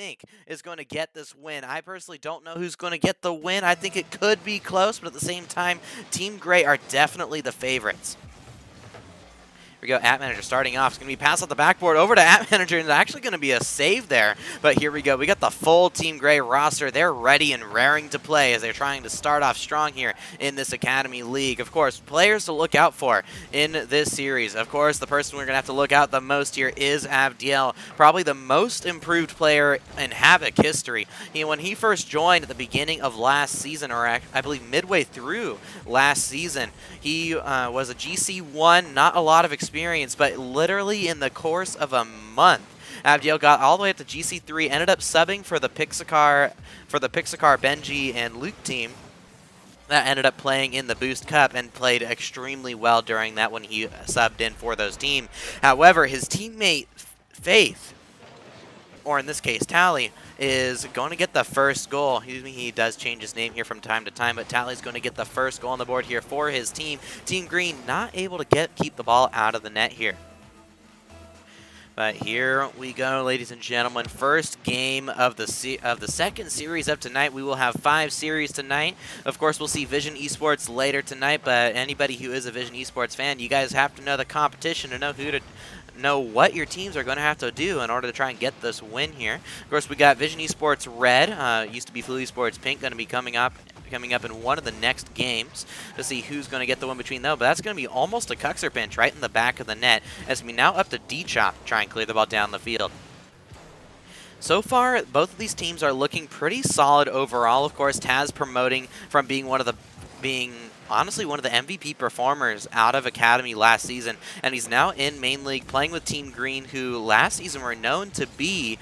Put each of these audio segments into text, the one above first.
think is going to get this win? I personally don't know who's going to get the win. I think it could be close, but at the same time, Team Grey are definitely the favorites. We go, App Manager starting off. It's going to be passed off the backboard over to App Manager, and it's actually going to be a save there. But here we go. We got the full Team Grey roster. They're ready and raring to play as they're trying to start off strong here in this Academy League. Of course, players to look out for in this series. Of course, the person we're going to have to look out the most here is Avdiel, probably the most improved player in Havoc history. When he first joined at the beginning of last season, or I believe midway through last season, he was a GC1, not a lot of experience, but literally in the course of a month, Avdiel got all the way up to GC3, ended up subbing for the Pixacar, Benji, and Luke team. That ended up playing in the Boost Cup and played extremely well during that when he subbed in for those teams. However, his teammate Faith, or in this case Tally, is going to get the first goal. He does change his name here from time to time, but Tally's going to get the first goal on the board here for his team. Team Green not able to keep the ball out of the net here. But here we go, ladies and gentlemen. First game of the second series of tonight. We will have 5 series tonight. Of course, we'll see Vision Esports later tonight, but anybody who is a Vision Esports fan, you guys have to know the competition to know what your teams are going to have to do in order to try and get this win here. Of course, we got Vision Esports Red, used to be Flu Esports Pink, going to be coming up in one of the next games to see who's going to get the win between them. But that's going to be almost a Cuxer pinch right in the back of the net, as we now up to D-Chop to try and clear the ball down the field. So far, both of these teams are looking pretty solid overall. Of course, Taz promoting from being honestly one of the MVP performers out of Academy last season, and he's now in main league playing with Team Green, who last season were known to be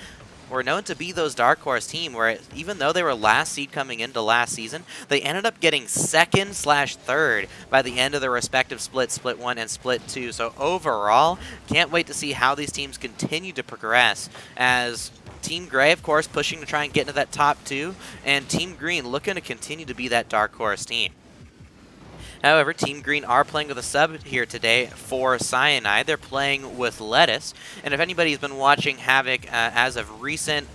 those dark horse team where even though they were last seed coming into last season, they ended up getting second/third by the end of their respective splits, Split 1 and Split 2. So overall, can't wait to see how these teams continue to progress, as Team Grey, of course, pushing to try and get into that top 2, and Team Green looking to continue to be that dark horse team. However, Team Green are playing with a sub here today for Cyanide. They're playing with Lettuce. And if anybody's been watching Havoc as of recent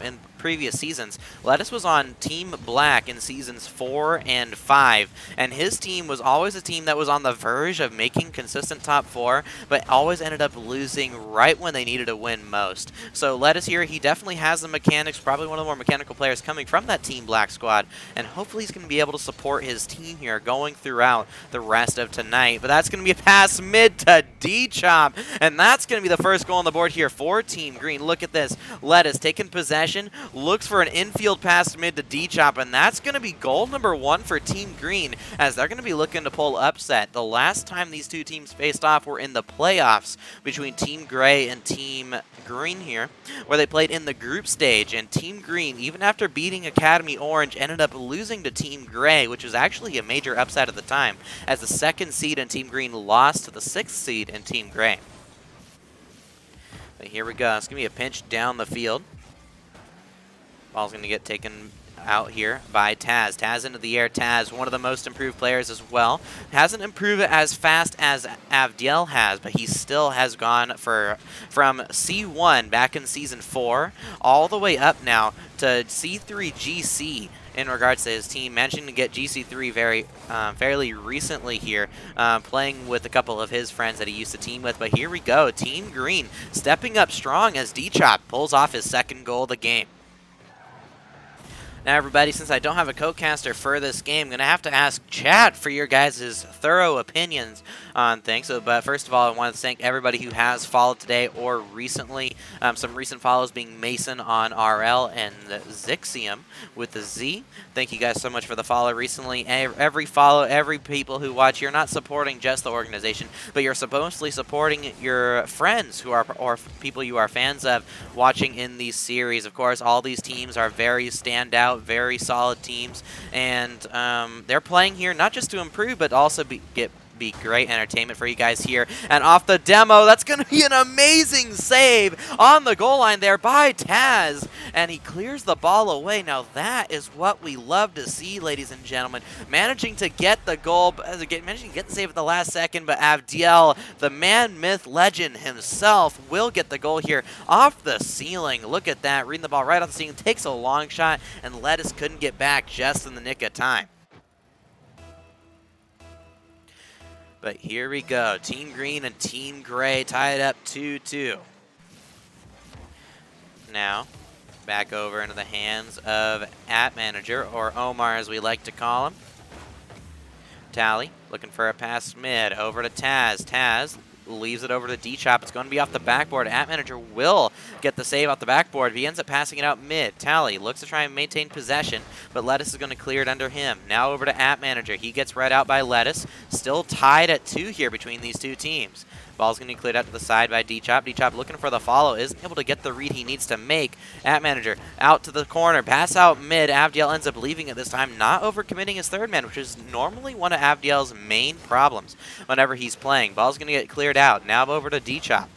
in previous seasons, Lettuce was on Team Black in seasons 4 and 5, and his team was always a team that was on the verge of making consistent top 4, but always ended up losing right when they needed to win most. So Lettuce here, he definitely has the mechanics, probably one of the more mechanical players coming from that Team Black squad, and hopefully he's going to be able to support his team here going throughout the rest of tonight. But that's going to be a pass mid to D-Chop, and that's going to be the first goal on the board here for Team Green. Look at this. Lettuce taking possession, looks for an infield pass mid to D-Chop, and that's going to be goal number 1 for Team Green, as they're going to be looking to pull upset. The last time these two teams faced off were in the playoffs between Team Grey and Team Green here, where they played in the group stage, and Team Green, even after beating Academy Orange, ended up losing to Team Grey, which was actually a major upset at the time, as the 2nd seed in Team Green lost to the 6th seed in Team Grey. But here we go. It's going to be a pinch down the field. Ball's going to get taken out here by Taz. Taz into the air. Taz, one of the most improved players as well. Hasn't improved as fast as Avdiel has, but he still has gone from C1 back in Season 4 all the way up now to C3 GC in regards to his team, managing to get GC3 fairly recently here, playing with a couple of his friends that he used to team with. But here we go. Team Green stepping up strong as D-Chop pulls off his 2nd goal of the game. Now, everybody, since I don't have a co-caster for this game, I'm going to have to ask chat for your guys' thorough opinions on things. But first of all, I want to thank everybody who has followed today or recently. Some recent follows being Mason on RL and Zixium with the Z. Thank you guys so much for the follow recently. Every follow, every people who watch, you're not supporting just the organization, but you're supposedly supporting your friends who are, or people you are fans of, watching in these series. Of course, all these teams are very standout, very solid teams, and they're playing here not just to improve, but also be great entertainment for you guys here. And off the demo, that's going to be an amazing save on the goal line there by Taz. And he clears the ball away. Now that is what we love to see, ladies and gentlemen. Managing to get the goal, managing to get the save at the last second, but Avdiel, the man, myth, legend himself, will get the goal here off the ceiling. Look at that, reading the ball right off the ceiling, takes a long shot, and Lettuce couldn't get back just in the nick of time. But here we go. Team Green and Team Gray tied up 2-2. Now, back over into the hands of @manager, or Omar as we like to call him. Tally, looking for a pass mid, over to Taz. Taz leaves it over to D-Chop. It's going to be off the backboard. @manager will get the save off the backboard. He ends up passing it out mid. Tally looks to try and maintain possession, but Lettuce is going to clear it under him. Now over to @manager. He gets read out by Lettuce. Still tied at 2 here between these two teams. Ball's going to be cleared out to the side by D-Chop. D-Chop looking for the follow. Isn't able to get the read he needs to make. @manager out to the corner. Pass out mid. Avdiel ends up leaving it this time, not overcommitting his third man, which is normally one of Avdiel's main problems whenever he's playing. Ball's going to get cleared out. Now over to D-Chop.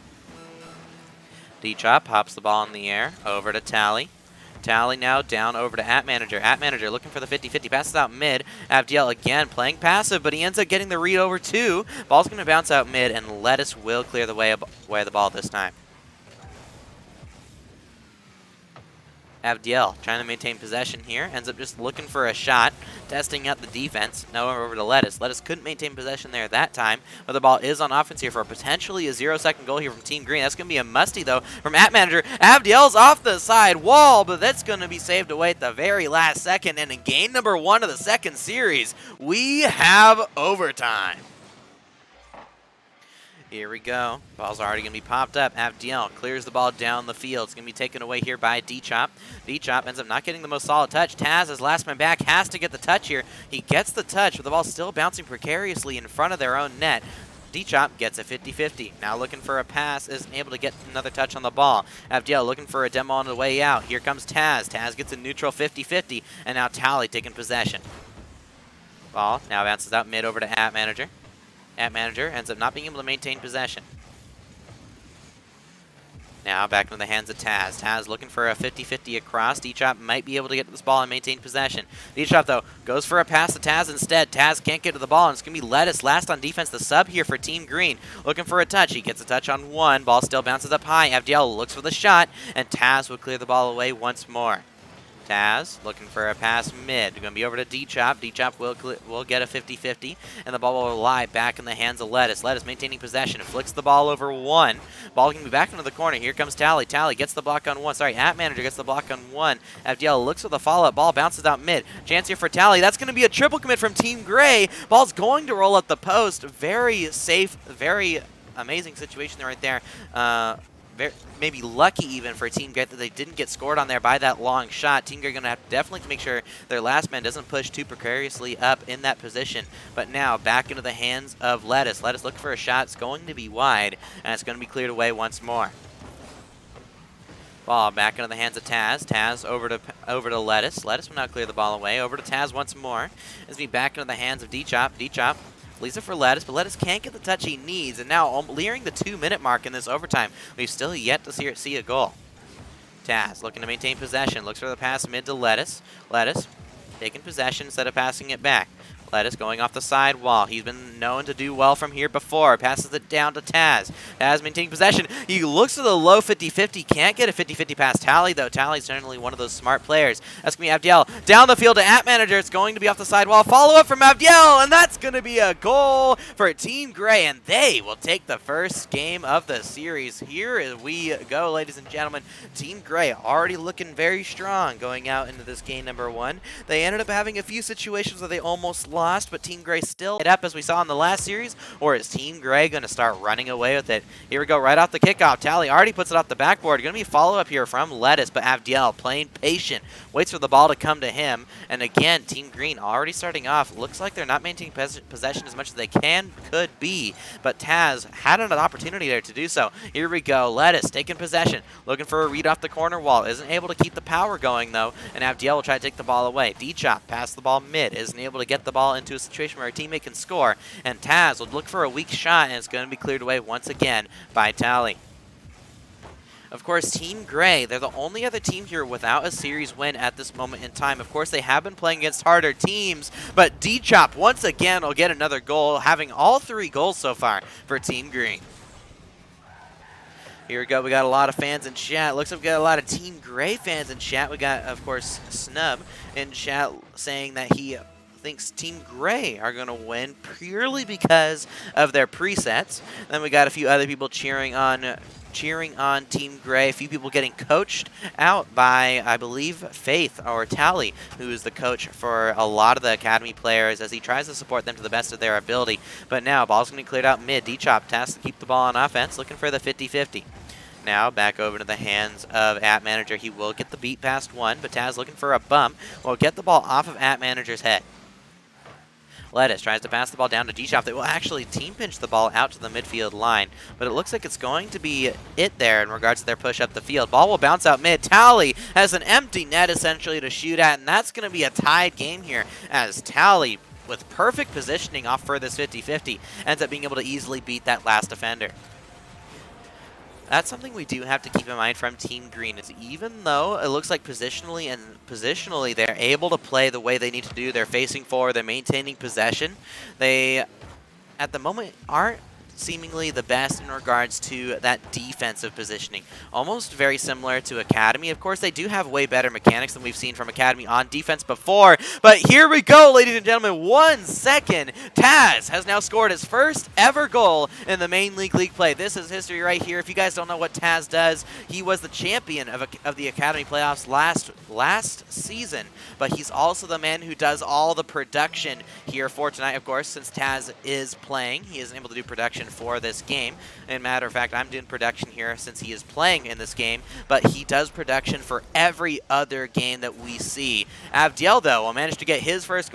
D-Chop pops the ball in the air. Over to Tally. Tally now down over to @manager. @manager looking for the 50-50. Passes out mid. Avdiel again playing passive, but he ends up getting the read over 2. Ball's going to bounce out mid, and Lettuce will clear the way of the ball this time. Avdiel trying to maintain possession here. Ends up just looking for a shot, testing out the defense. Now over to Lettuce. Lettuce couldn't maintain possession there that time, but the ball is on offense here for potentially a 0-second goal here from Team Green. That's going to be a musty, though, from @manager. Avdiel's off the side wall, but that's going to be saved away at the very last second. And in game number 1 of the second series, we have overtime. Here we go. Ball's already going to be popped up. Avdiel clears the ball down the field. It's going to be taken away here by D-Chop. D-Chop ends up not getting the most solid touch. Taz, as last man back, has to get the touch here. He gets the touch, but the ball's still bouncing precariously in front of their own net. D-Chop gets a 50-50. Now looking for a pass, isn't able to get another touch on the ball. Avdiel looking for a demo on the way out. Here comes Taz. Taz gets a neutral 50-50, and now Tally taking possession. Ball now bounces out mid over to @manager. @manager ends up not being able to maintain possession. Now back into the hands of Taz. Taz looking for a 50-50 across. D-Chop might be able to get to this ball and maintain possession. D-Chop, though, goes for a pass to Taz instead. Taz can't get to the ball, and it's going to be Lettuce last on defense, the sub here for Team Green. Looking for a touch. He gets a touch on 1. Ball still bounces up high. Avdiel looks for the shot, and Taz will clear the ball away once more. Taz looking for a pass mid. Going to be over to D-Chop. D-Chop will get a 50-50, and the ball will lie back in the hands of Lettuce. Lettuce maintaining possession. Flicks the ball over 1. Ball can be back into the corner. Here comes Tally. Tally gets the block on 1. Sorry, @manager gets the block on 1. Avdiel looks for the follow-up. Ball bounces out mid. Chance here for Tally. That's going to be a triple commit from Team Gray. Ball's going to roll up the post. Very safe, very amazing situation right there. Maybe lucky even for Team Gray that they didn't get scored on there by that long shot. Team Gray going to have definitely to make sure their last man doesn't push too precariously up in that position. But now back into the hands of Lettuce. Lettuce looking for a shot. It's going to be wide, and it's going to be cleared away once more. Ball back into the hands of Taz. Taz over to Lettuce. Lettuce will now clear the ball away. Over to Taz once more. It's be back into the hands of D-Chop. D-Chop leaves it for Lettuce, but Lettuce can't get the touch he needs. And now, nearing the 2-minute mark in this overtime, we've still yet to see a goal. Taz looking to maintain possession. Looks for the pass mid to Lettuce. Lettuce taking possession instead of passing it back. Lettuce going off the side wall. He's been known to do well from here before. Passes it down to Taz. Taz maintaining possession. He looks to the low 50-50. Can't get a 50-50 past Tally, though. Tally's generally one of those smart players. That's going to be Avdiel. Down the field to @manager. It's going to be off the side wall. Follow up from Avdiel, and that's going to be a goal for Team Gray, and they will take the first game of the series. Here we go, ladies and gentlemen. Team Gray already looking very strong going out into this game number 1. They ended up having a few situations where they almost lost, but Team Gray still it up as we saw in the last series, or is Team Gray going to start running away with it? Here we go, right off the kickoff. Tally already puts it off the backboard. Going to be a follow-up here from Lettuce, but Avdiel playing patient, waits for the ball to come to him, and again, Team Green already starting off. Looks like they're not maintaining possession as much as they could be, but Taz had an opportunity there to do so. Here we go, Lettuce taking possession, looking for a read off the corner wall. Isn't able to keep the power going, though, and Avdiel will try to take the ball away. D-Chop pass the ball mid, isn't able to get the ball ball into a situation where our teammate can score. And Taz will look for a weak shot, and it's going to be cleared away once again by Tally. Of course, Team Grey, they're the only other team here without a series win at this moment in time. Of course, they have been playing against harder teams, but D-Chop once again will get another goal, having all 3 goals so far for Team Green. Here we go. We got a lot of fans in chat. Looks like we got a lot of Team Grey fans in chat. We got, of course, Snub in chat saying that he thinks Team Grey are going to win purely because of their presets. Then we got a few other people cheering on Team Grey. A few people getting coached out by, I believe, Faith or Tally, who is the coach for a lot of the Academy players as he tries to support them to the best of their ability. But now, ball's going to be cleared out mid. D-Chop tasked to keep the ball on offense, looking for the 50-50. Now, back over to the hands of App Manager. He will get the beat past one, but Taz looking for a bump. Will get the ball off of App Manager's head. Lettuce tries to pass the ball down to D-Chop. They will actually team pinch the ball out to the midfield line, but it looks like it's going to be it there in regards to their push up the field. Ball will bounce out mid. Tally has an empty net essentially to shoot at, and that's going to be a tied game here as Tally, with perfect positioning off for this 50-50, ends up being able to easily beat that last defender. That's something we do have to keep in mind from Team Green, is even though it looks like positionally they're able to play the way they need to do, they're facing forward, they're maintaining possession, they at the moment aren't seemingly the best in regards to that defensive positioning. Almost very similar to Academy. Of course, they do have way better mechanics than we've seen from Academy on defense before. But here we go, ladies and gentlemen. 1 second. Taz has now scored his first ever goal in the main league play. This is history right here. If you guys don't know what Taz does, he was the champion of the Academy playoffs last season. But he's also the man who does all the production here for tonight, of course, since Taz is playing. He isn't able to do production for this game. And matter of fact, I'm doing production here since he is playing in this game, but he does production for every other game that we see. Abdiel, though, will manage to get his first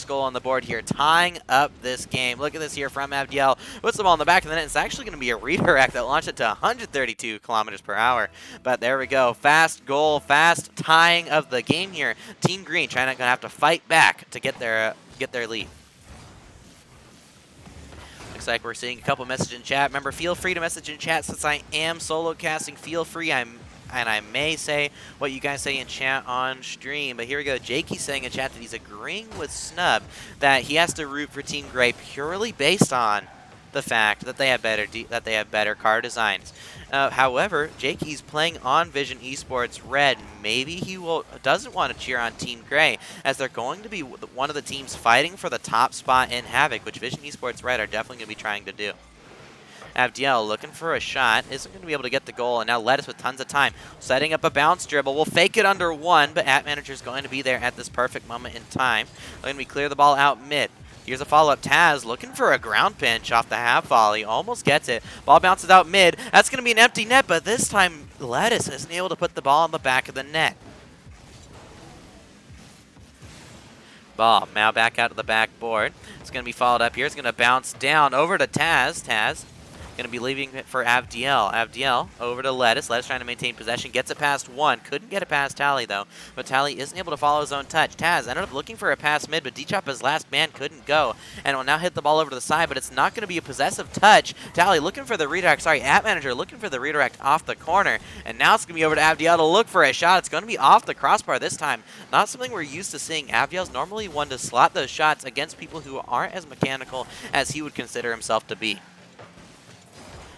goal on the board here, tying up this game. Look at this here from Abdiel. Puts the ball in the back of the net. It's actually going to be a redirect that launched it to 132 kilometers per hour. But there we go. Fast goal, fast tying of the game here. Team Green trying to have to fight back to get their lead. Looks like we're seeing a couple messages in chat. Remember, feel free to message in chat since I am solo casting. Feel free. And I may say what you guys say in chat on stream. But here we go. Jakey's saying in chat that he's agreeing with Snub that he has to root for Team Grey purely based on the fact that they have better car designs. However, Jakey's playing on Vision Esports Red. Maybe he doesn't want to cheer on Team Grey, as they're going to be one of the teams fighting for the top spot in Havoc, which Vision Esports Red are definitely going to be trying to do. Abdiel looking for a shot, isn't going to be able to get the goal, and now Lettuce with tons of time. Setting up a bounce dribble, will fake it under one, but App Manager is going to be there at this perfect moment in time. They're going to clear the ball out mid. Here's a follow-up. Taz looking for a ground pinch off the half volley. Almost gets it. Ball bounces out mid. That's going to be an empty net, but this time Lettuce isn't able to put the ball on the back of the net. Ball now back out to the backboard. It's going to be followed up here. It's going to bounce down over to Taz. Taz going to be leaving it for Abdiel. Abdiel over to Lettuce. Lettuce trying to maintain possession. Gets it past one. Couldn't get it past Tally, though. But Tally isn't able to follow his own touch. Taz ended up looking for a pass mid, but D-Chop, his last man, couldn't go. And will now hit the ball over to the side, but it's not going to be a possessive touch. Tally looking for the redirect. Sorry, App Manager looking for the redirect off the corner. And now it's going to be over to Abdiel to look for a shot. It's going to be off the crossbar this time. Not something we're used to seeing. Abdiel's normally one to slot those shots against people who aren't as mechanical as he would consider himself to be.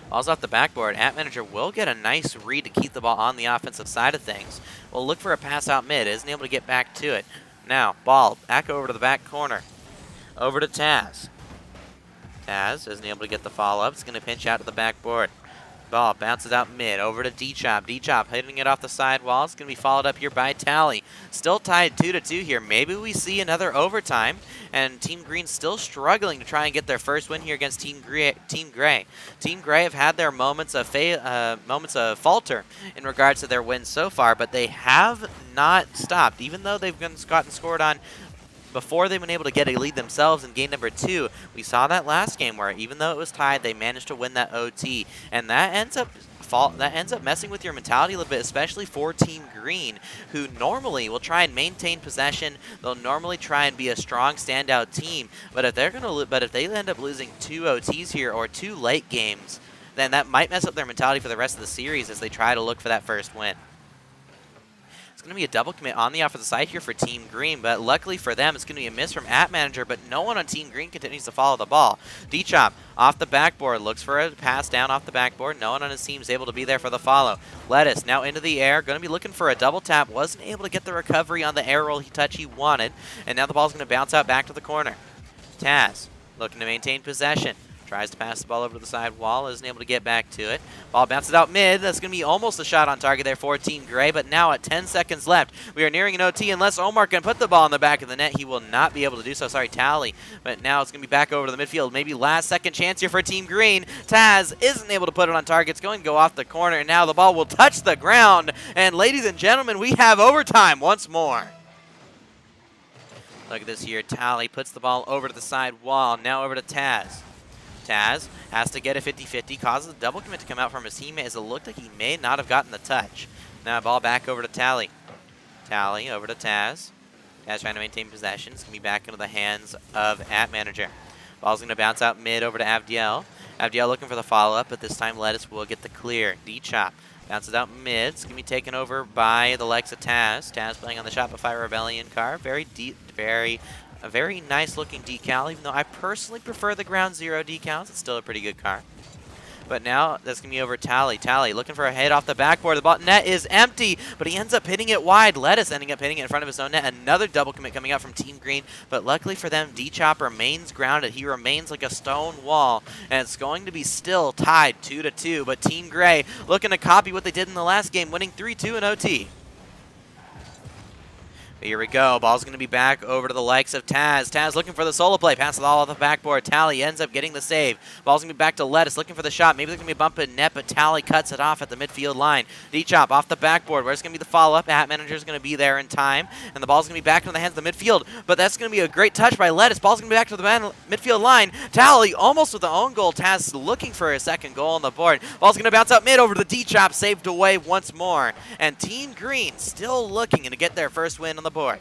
Ball's off the backboard. App Manager will get a nice read to keep the ball on the offensive side of things. We'll look for a pass out mid. Isn't able to get back to it. Now, ball back over to the back corner. Over to Taz. Taz isn't able to get the follow-up. It's going to pinch out to the backboard. Ball bounces out mid. Over to D-Chop. D-Chop hitting it off the side wall. It's going to be followed up here by Tally. Still tied 2-2 here. Maybe we see another overtime. And Team Green still struggling to try and get their first win here against Team Grey. Team Grey have had their moments of falter in regards to their wins so far, but they have not stopped. Even though they've gotten scored on before they've been able to get a lead themselves in game number 2, we saw that last game where even though it was tied, they managed to win that OT. And that ends up that ends up messing with your mentality a little bit, especially for Team Green, who normally will try and maintain possession. They'll normally try and be a strong standout team, but if they end up losing 2 OTs here or 2 late games, then that might mess up their mentality for the rest of the series as they try to look for that first win. It's going to be a double commit on the offensive side here for Team Green, but luckily for them, it's going to be a miss from @Manager, but no one on Team Green continues to follow the ball. D-Chop off the backboard, looks for a pass down off the backboard. No one on his team is able to be there for the follow. Lettuce now into the air, going to be looking for a double tap. Wasn't able to get the recovery on the air roll touch he wanted, and now the ball's going to bounce out back to the corner. Taz looking to maintain possession. Tries to pass the ball over to the side wall, isn't able to get back to it. Ball bounces out mid. That's going to be almost a shot on target there for Team Gray, but now at 10 seconds left, we are nearing an OT. Unless Omar can put the ball in the back of the net, he will not be able to do so. Sorry, Tally. But now it's going to be back over to the midfield. Maybe last second chance here for Team Green. Taz isn't able to put it on target. It's going to go off the corner, and now the ball will touch the ground. And ladies and gentlemen, we have overtime once more. Look at this here. Tally puts the ball over to the side wall. Now over to Taz. Taz has to get a 50-50, causes a double commit to come out from his teammate as it looked like he may not have gotten the touch. Now ball back over to Tally. Tally over to Taz. Taz trying to maintain possession. It's going to be back into the hands of @Manager. Ball's going to bounce out mid over to Avdiel. Avdiel looking for the follow-up, but this time Lettuce will get the clear. D-Chop bounces out mid. It's going to be taken over by the likes of Taz. Taz playing on the Shopify Rebellion car. A very nice looking decal, even though I personally prefer the Ground Zero decals. It's still a pretty good car. But now that's going to be over Tally. Tally looking for a hit off the backboard. The ball net is empty, but he ends up hitting it wide. Lettuce ending up hitting it in front of his own net. Another double commit coming out from Team Green, but luckily for them, D-Chop remains grounded. He remains like a stone wall, and it's going to be still tied 2-2, but Team Gray looking to copy what they did in the last game, winning 3-2 in OT. Here we go. Ball's going to be back over to the likes of Taz. Taz looking for the solo play. Passes the ball off the backboard. Tally ends up getting the save. Ball's going to be back to Lettuce looking for the shot. Maybe there's going to be a bump in net, but Tally cuts it off at the midfield line. D-Chop off the backboard. Where's going to be the follow-up? @Manager's going to be there in time, and the ball's going to be back in the hands of the midfield, but that's going to be a great touch by Lettuce. Ball's going to be back to the midfield line. Tally almost with the own goal. Taz looking for a second goal on the board. Ball's going to bounce out mid over to D-Chop. Saved away once more, and Team Green still looking to get their first win on the board.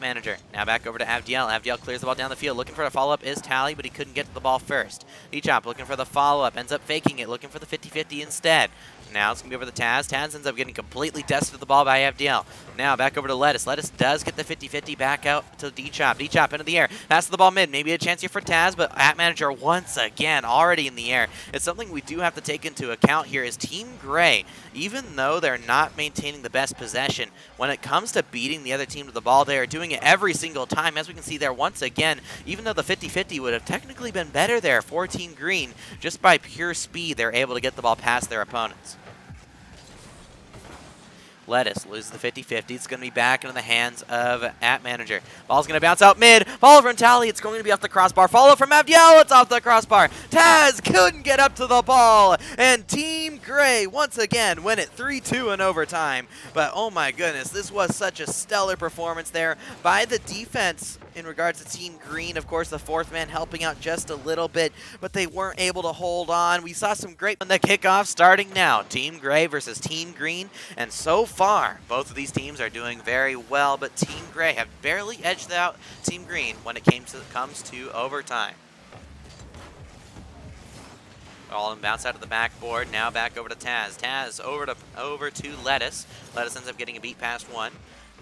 @Manager. Now back over to Avdiel. Avdiel clears the ball down the field. Looking for a follow-up is Tally, but he couldn't get to the ball first. D-Chop looking for the follow-up. Ends up faking it. Looking for the 50-50 instead. Now it's going to be over to Taz. Taz ends up getting completely dusted the ball by Avdiel. Now back over to Lettuce. Lettuce does get the 50-50 back out to D-Chop. D-Chop into the air. Passes the ball mid. Maybe a chance here for Taz, but @Manager once again already in the air. It's something we do have to take into account here is Team Gray, even though they're not maintaining the best possession, when it comes to beating the other team to the ball, they are doing it every single time. As we can see there once again, even though the 50-50 would have technically been better there for Team Green, just by pure speed, they're able to get the ball past their opponents. Lettuce loses the 50-50. It's going to be back into the hands of @Manager. Ball's going to bounce out mid. Ball from Tally. It's going to be off the crossbar. Follow from Avdiel. It's off the crossbar. Taz couldn't get up to the ball. And Team Gray once again win it 3-2 in overtime. But oh my goodness, this was such a stellar performance there by the defense in regards to Team Green. Of course, the fourth man helping out just a little bit, but they weren't able to hold on. We saw some great on the kickoff starting now. Team Gray versus Team Green, and so far, both of these teams are doing very well, but Team Gray have barely edged out Team Green when it comes to overtime. All in bounce out of the backboard. Now back over to Taz. Taz over to Lettuce. Lettuce ends up getting a beat past one.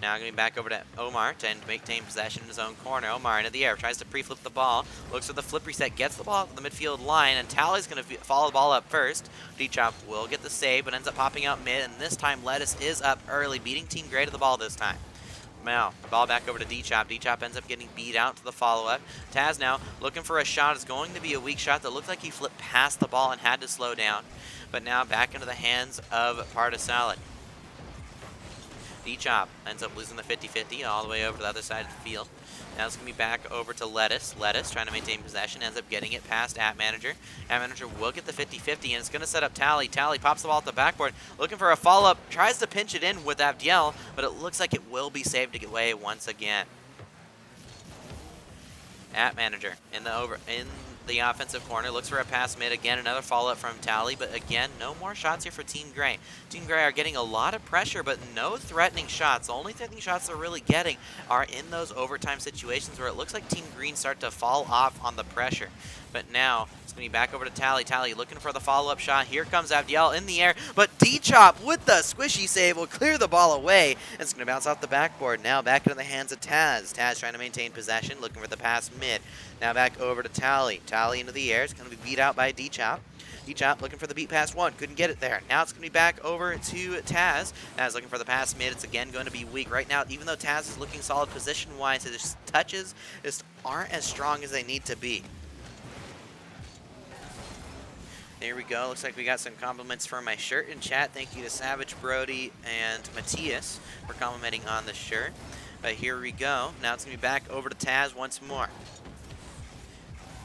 Now going back over to Omar to maintain possession in his own corner. Omar into the air, tries to pre-flip the ball, looks for the flip reset, gets the ball to the midfield line, and Tally's going to follow the ball up first. D-Chop will get the save, but ends up popping out mid, and this time Lettuce is up early, beating Team Gray to the ball this time. Now, ball back over to D-Chop. D-Chop ends up getting beat out to the follow-up. Taz now looking for a shot. It's going to be a weak shot that looked like he flipped past the ball and had to slow down. But now back into the hands of Partasalad. D-Chop ends up losing the 50-50 all the way over to the other side of the field. Now it's going to be back over to Lettuce. Lettuce trying to maintain possession, ends up getting it past @Manager. @Manager will get the 50-50, and it's going to set up Tally. Tally pops the ball at the backboard, looking for a follow-up, tries to pinch it in with Avdiel, but it looks like it will be saved away once again. @Manager in the offensive corner, looks for a pass mid. Again, another follow-up from Tally, but again, no more shots here for Team Grey. Team Grey are getting a lot of pressure, but no threatening shots. The only threatening shots they're really getting are in those overtime situations where it looks like Team Green start to fall off on the pressure. But now, it's going to be back over to Tally. Tally looking for the follow-up shot. Here comes Avdiel in the air, but D-Chop with the squishy save will clear the ball away. It's going to bounce off the backboard. Now back into the hands of Taz. Taz trying to maintain possession, looking for the pass mid. Now back over to Tally. Tally into the air. It's going to be beat out by D-Chop. D-Chop looking for the beat past one. Couldn't get it there. Now it's going to be back over to Taz. Taz looking for the pass mid. It's again going to be weak. Right now, even though Taz is looking solid position-wise, his touches just aren't as strong as they need to be. There we go. Looks like we got some compliments for my shirt in chat. Thank you to Savage, Brody, and Matthias for complimenting on the shirt. But here we go. Now it's going to be back over to Taz once more.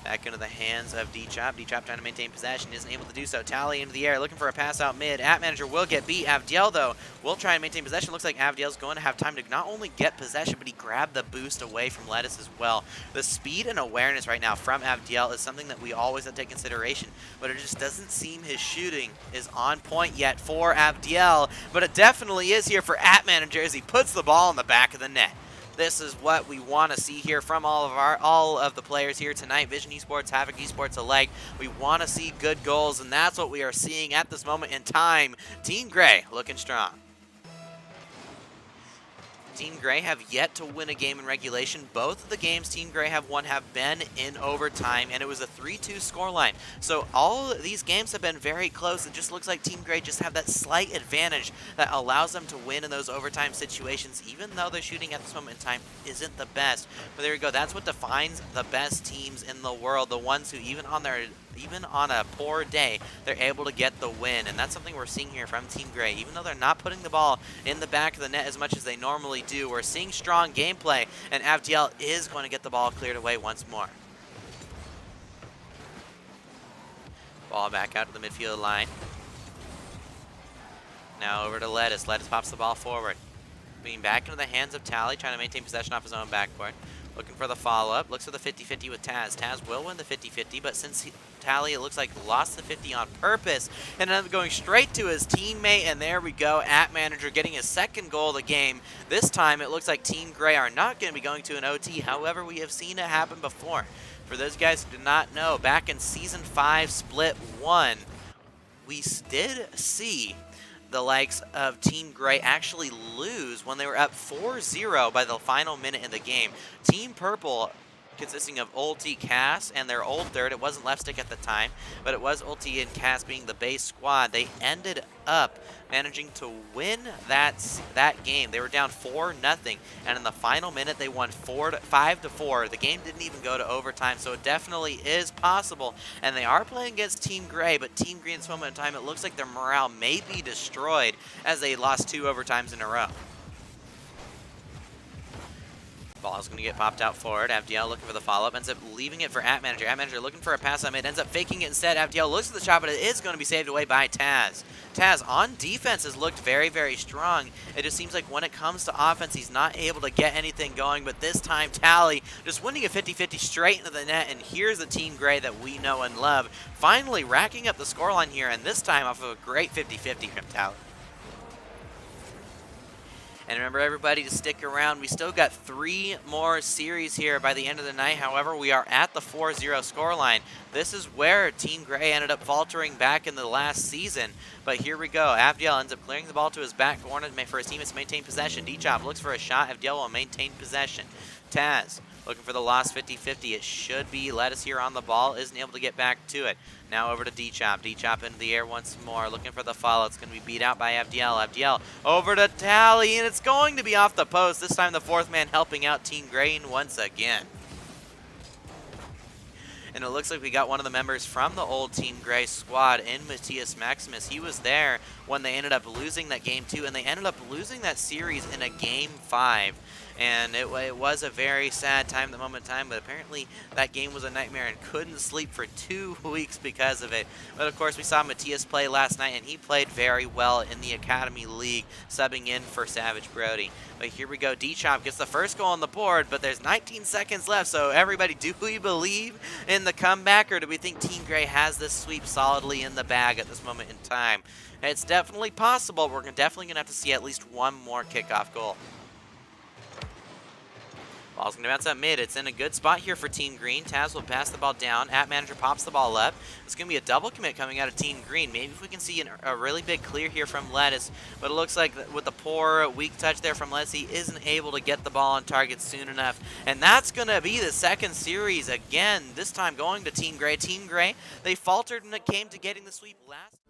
Back into the hands of D-Chop. D-Chop trying to maintain possession, isn't able to do so. Tally into the air, looking for a pass out mid. App Manager will get beat. Avdiel, though, will try and maintain possession. Looks like Avdiel's going to have time to not only get possession, but he grabbed the boost away from Lettuce as well. The speed and awareness right now from Avdiel is something that we always have to take consideration, but it just doesn't seem his shooting is on point yet for Avdiel, but it definitely is here for App Manager as he puts the ball in the back of the net. This is what we want to see here from all of the players here tonight. Vision Esports, Havoc Esports alike. We want to see good goals, and that's what we are seeing at this moment in time. Team Grey looking strong. Team Grey have yet to win a game in regulation. Both of the games Team Grey have won have been in overtime, and it was a 3-2 scoreline. So all of these games have been very close. It just looks like Team Grey just have that slight advantage that allows them to win in those overtime situations, even though their shooting at this moment in time isn't the best. But there you go. That's what defines the best teams in the world, the ones who even on a poor day, they're able to get the win. And that's something we're seeing here from Team Grey. Even though they're not putting the ball in the back of the net as much as they normally do, we're seeing strong gameplay, and Avdiel is going to get the ball cleared away once more. Ball back out to the midfield line. Now over to Lettuce. Lettuce pops the ball forward. Being back into the hands of Tally, trying to maintain possession off his own backboard. Looking for the follow-up. Looks for the 50-50 with Taz. Taz will win the 50-50, but since Tally, it looks like, lost the 50 on purpose and ended up going straight to his teammate, and there we go. App Manager getting his second goal of the game. This time, it looks like Team Grey are not going to be going to an OT. However, we have seen it happen before. For those guys who did not know, back in Season 5, Split 1, we did see the likes of Team Grey actually lose when they were up 4-0 by the final minute in the game. Team Purple, consisting of Ulti, Cass, and their old third, it wasn't Left Stick at the time, but it was Ulti and Cass being the base squad, they ended up managing to win that game. They were down 4-0, and in the final minute they won 5-4. The game didn't even go to overtime, so it definitely is possible. And they are playing against Team Grey, but Team Grey at this moment in time, it looks like their morale may be destroyed as they lost 2 overtimes in a row. Ball's going to get popped out forward. Avdiel looking for the follow-up, ends up leaving it for App Manager. App Manager looking for a pass on mid, ends up faking it instead. Avdiel looks at the shot, but it is going to be saved away by Taz. Taz on defense has looked very, very strong. It just seems like when it comes to offense, he's not able to get anything going, but this time Tally just winning a 50-50 straight into the net, and here's the Team Grey that we know and love, finally racking up the scoreline here, and this time off of a great 50-50 from Tally. And remember, everybody, to stick around. We still got 3 more series here by the end of the night. However, we are at the 4-0 scoreline. This is where Team Grey ended up faltering back in the last season. But here we go. Avdiel ends up clearing the ball to his back corner for his teammates to maintain possession. D-Chop looks for a shot. Avdiel will maintain possession. Taz looking for the lost 50-50. It should be Lettuce here on the ball. Isn't able to get back to it. Now over to D-Chop. D-Chop into the air once more. Looking for the follow. It's going to be beat out by Avdiel. Avdiel over to Tally, and it's going to be off the post. This time the 4th man helping out Team Grey once again. And it looks like we got one of the members from the old Team Grey squad in Matthias Maximus. He was there when they ended up losing that game 2, and they ended up losing that series in a game 5. and it was a very sad time, the moment in time, but apparently that game was a nightmare and couldn't sleep for 2 weeks because of it. But of course, we saw Matthias play last night, and he played very well in the Academy League, subbing in for Savage Brody. But here we go, D-Chop gets the first goal on the board, but there's 19 seconds left, so everybody, do we believe in the comeback, or do we think Team Grey has this sweep solidly in the bag at this moment in time? It's definitely possible. We're definitely going to have to see at least one more kickoff goal. Ball's going to bounce up mid. It's in a good spot here for Team Green. Taz will pass the ball down. Manager pops the ball up. It's going to be a double commit coming out of Team Green. Maybe if we can see a really big clear here from Lettuce. But it looks like with the poor, weak touch there from Lettuce, he isn't able to get the ball on target soon enough. And that's going to be the second series again, this time going to Team Grey. Team Grey, they faltered when it came to getting the sweep last.